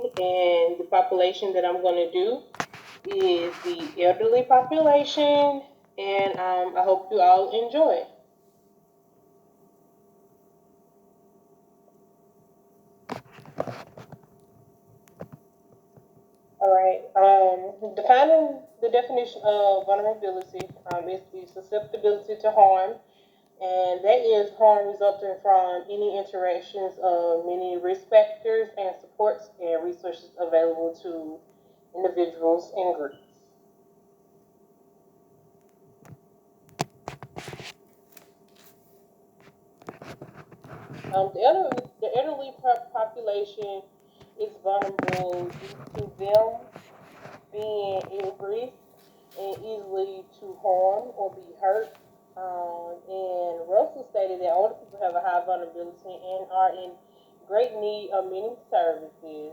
today, and the population that I'm going to do is the elderly population, and I hope you all enjoy. All right. Defining the definition of vulnerability is the susceptibility to harm, and that is harm resulting from any interactions of many risk factors and supports and resources available to individuals and groups. The elderly population is vulnerable due to them being at risk and easily to harm or be hurt. And Russell stated that older people have a high vulnerability and are in great need of many services.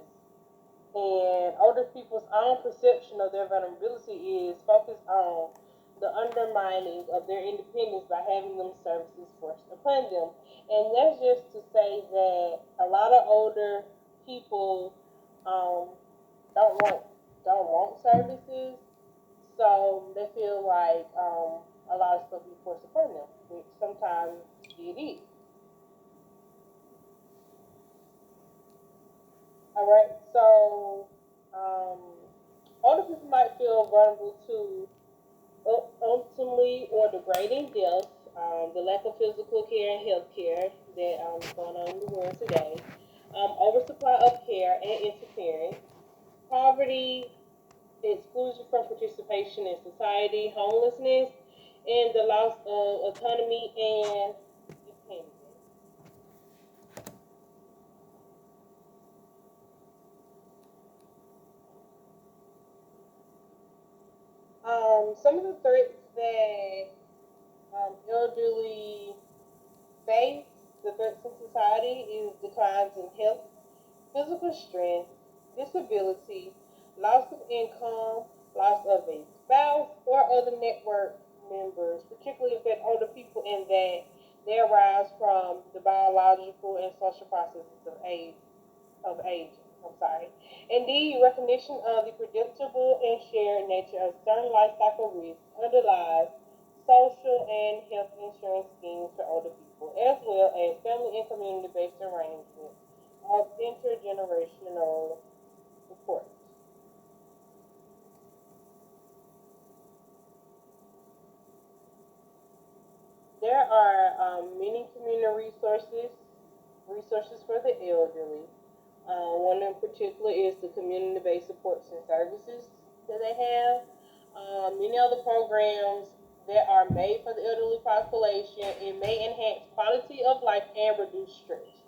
And older people's own perception of their vulnerability is focused on the undermining of their independence by having them services forced upon them. And that's just to say that a lot of older people um, don't want don't want services, so they feel like a lot of stuff is forced upon them, which sometimes it is. All right, so um, older people might feel vulnerable to ultimately or degrading death, the lack of physical care and health care that is going on in the world today, oversupply of care and interference, poverty, exclusion from participation in society, homelessness, and the loss of autonomy and independence. Some of the threats that elderly face, the threats in society, is declines in health, physical strength, disability, loss of income, loss of a spouse or other network members, particularly if they're older people, in that they arise from the biological and social processes of age. I'm sorry. Indeed, recognition of the predictable and shared nature of certain life cycle risks underlies social and health insurance schemes for older people, as well as family and community-based arrangements of intergenerational support. There are many community resources for the elderly. One in particular is the community-based supports and services that they have. Many other programs that are made for the elderly population. It may enhance quality of life and reduce stress.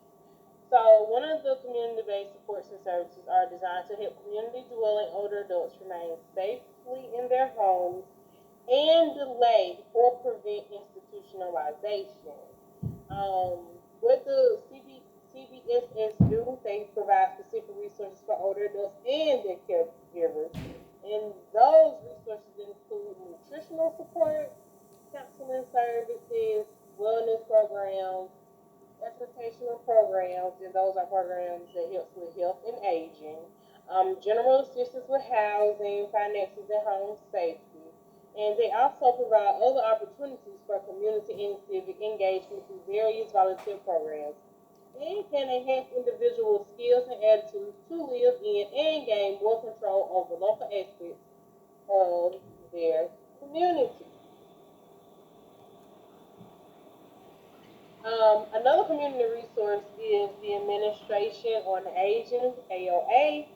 So, one of the community-based supports and services are designed to help community-dwelling older adults remain safely in their homes and delay or prevent institutionalization. What the CBSS do, they provide specific resources for older adults and their caregivers. And those resources include nutritional support, counseling services, wellness programs, educational programs, and those are programs that help with health and aging. General assistance with housing, finances, and home safety. And they also provide other opportunities for community and civic engagement through various volunteer programs. And can enhance individual skills and attitudes to live in and gain more control over local aspects of their community. Another community resource is the Administration on Aging, AOA,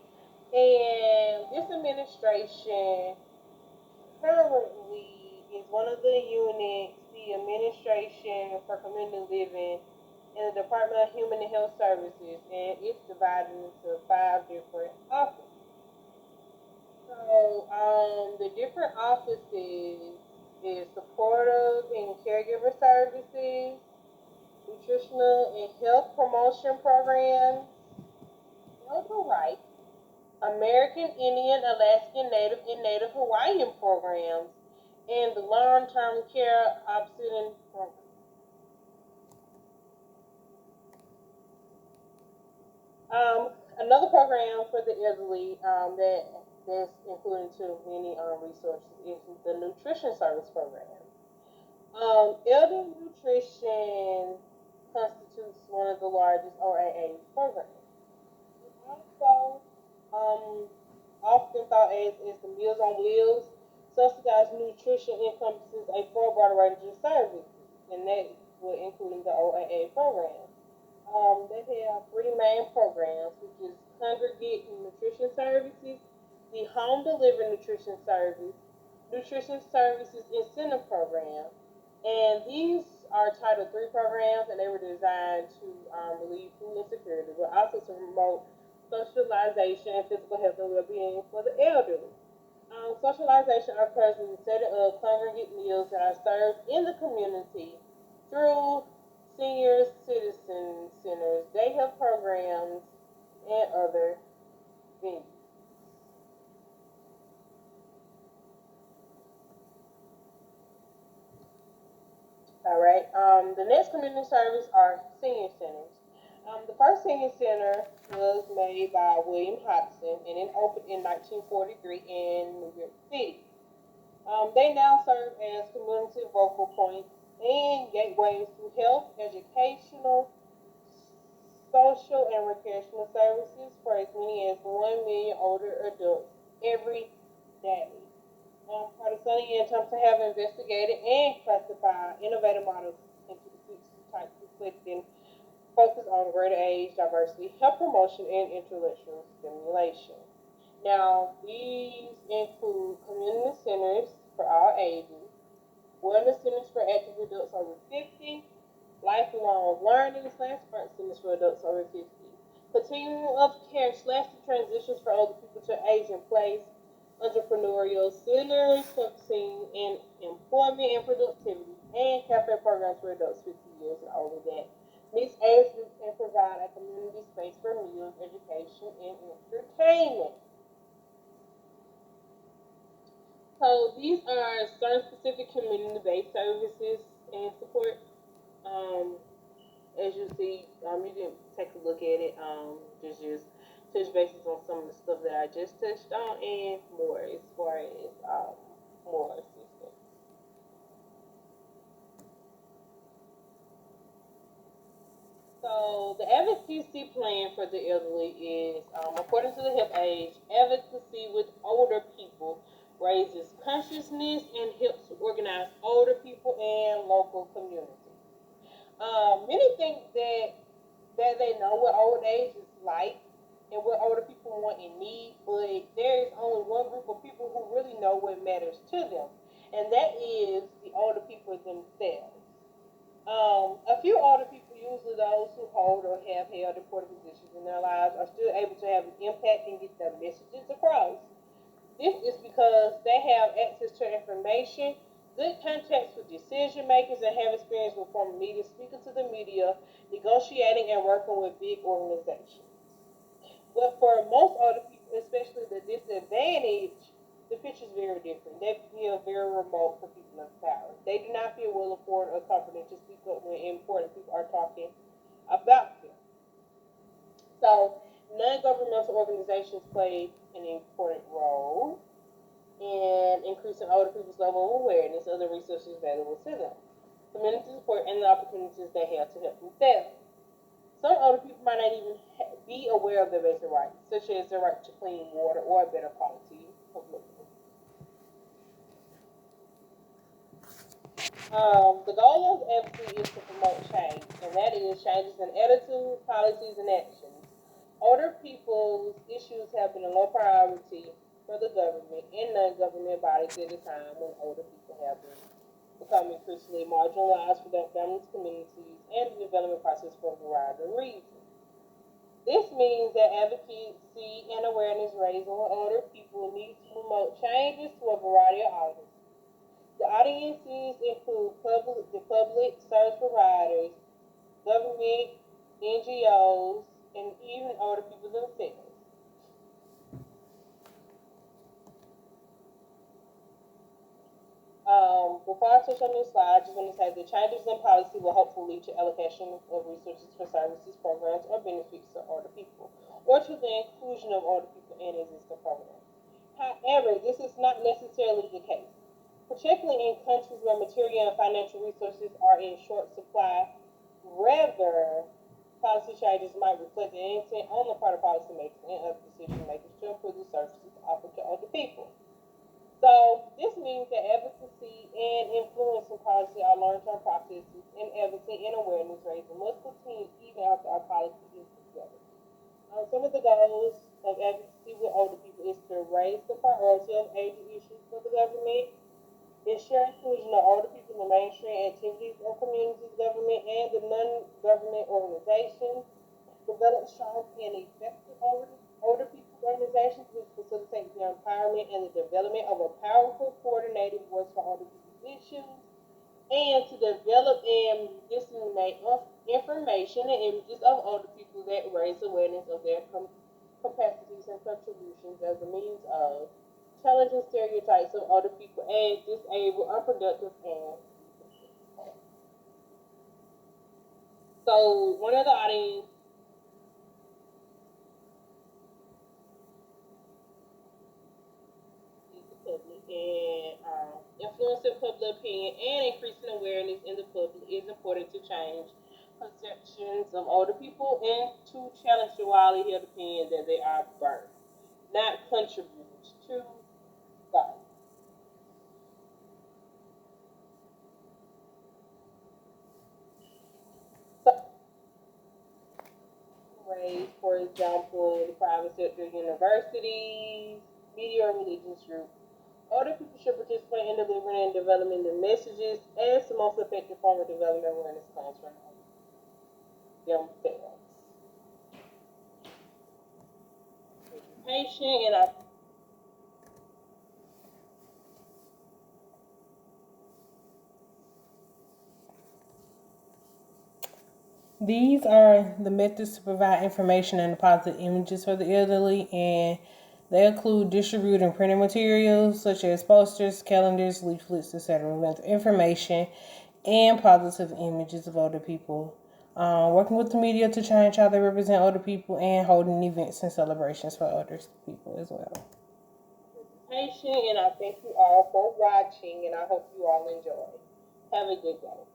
and this administration currently is one of the units, the Administration for Community Living in the Department of Human and Health Services, and it's divided into five different offices. So, the different offices is supportive and caregiver services, nutritional and health promotion programs, elder rights, American Indian, Alaskan Native, and Native Hawaiian programs, and the long-term care option program. Another Another program for the elderly that's included to many resources is the nutrition service program. Elder nutrition constitutes one of the largest OAA programs. It also um, often thought as the Meals on Wheels, subsidized nutrition encompasses a far broader range of services, and that would include the OAA program. They have three main programs, which is congregate nutrition services, the home delivered nutrition service, nutrition services incentive program, and these are Title III programs, and they were designed to relieve food insecurity, but also to promote socialization and physical health and well-being for the elderly. Socialization occurs in the setting of congregate meals that are served in the community through senior citizen centers, day health programs, and other venues. All right. The next community service are senior centers. The first senior center was made by William Hodgson, and it opened in 1943 in New York City. They now serve as community vocal points and gateways to health, educational, social, and recreational services for as many as 1 million older adults every day. Partisan attempts to have investigated and classified innovative models into the six types reflecting focus on greater age diversity, health promotion, and intellectual stimulation. Now, these include community centers for all ages, wellness centers for active adults over 50, lifelong learning slash front centers for adults over 50, continuum of care slash transitions for older people to age in place, entrepreneurial centers focusing in employment and productivity, and cafe programs for adults 50 years and older that meets age groups and provide a community space for meals, education, and entertainment. So these are certain specific community-based services and support. Um, as you see, you can take a look at it. Just touch bases on some of the stuff that I just touched on and more as far as more assistance. So the advocacy plan for the elderly is, according to the Help Age, advocacy with older people raises consciousness and helps to organize older people and local communities. Many think that they know what old age is like and what older people want and need, but there is only one group of people who really know what matters to them, and that is the older people themselves. A few older people, usually those who hold or have held important positions in their lives, are still able to have an impact and get their messages across. This is because they have access to information, good contacts with decision makers, and have experience with former media, speaking to the media, negotiating, and working with big organizations. But for most older people, especially the disadvantaged, the picture is very different. They feel very remote for people in power. They do not feel well afforded or confident to speak up when important people are talking about them. So, non-governmental organizations play an important role in increasing older people's level of awareness of the resources available to them, community support, and the opportunities they have to help themselves. Some older people might not even be aware of their basic rights, such as their right to clean water or a better quality of living. The goal of advocacy is to promote change, and that is changes in attitude, policies, and actions. Older people's issues have been a low priority for the government and non-government bodies at a time when older people have been becoming increasingly marginalized for their families, communities, and the development process for a variety of reasons. This means that advocacy and awareness raised on older people need to promote changes to a variety of audiences. The audiences include the public service providers, government, NGOs, and even older people themselves. Before I touch on this slide, I just want to say the changes in policy will hopefully lead to allocation of resources for services, programs, or benefits to older people, or to the inclusion of older people in existing programs. However, this is not necessarily the case, particularly in countries where material and financial resources are in short supply. Rather, policy changes might reflect the intent on the part of policymakers and other decision makers to improve the services offered to older people. So this means that advocacy and influencing policy are long-term processes, and advocacy and awareness raising must continue even after our policy is together. Some of the goals of advocacy with older people is to raise the priority of aging issues for the government, ensure inclusion of older people in mainstream activities of communities, government, and the non-government organizations, develop strong and effective older people organizations which facilitate their empowerment and the development of a powerful, coordinated voice for older people's issues, and to develop and disseminate information and images of older people that raise awareness of their capacities and contributions as a means of challenging stereotypes of older people as disabled, unproductive, and so one of the audience is the public, and influencing public opinion and increasing awareness in the public is important to change perceptions of older people and to challenge the widely held opinion that they are burdened, not contribute to society. So, ways, for example, the private sector, universities, media, or religious groups. Older people should participate in delivering and developing the messages as the most effective form of development awareness comes from themselves. Education and I These are the methods to provide information and positive images for the elderly, and they include distributing printed materials such as posters, calendars, leaflets, etc., with information and positive images of older people. Working with the media to change how they represent older people, and holding events and celebrations for older people as well. And I thank you all for watching, and I hope you all enjoy. Have a good day.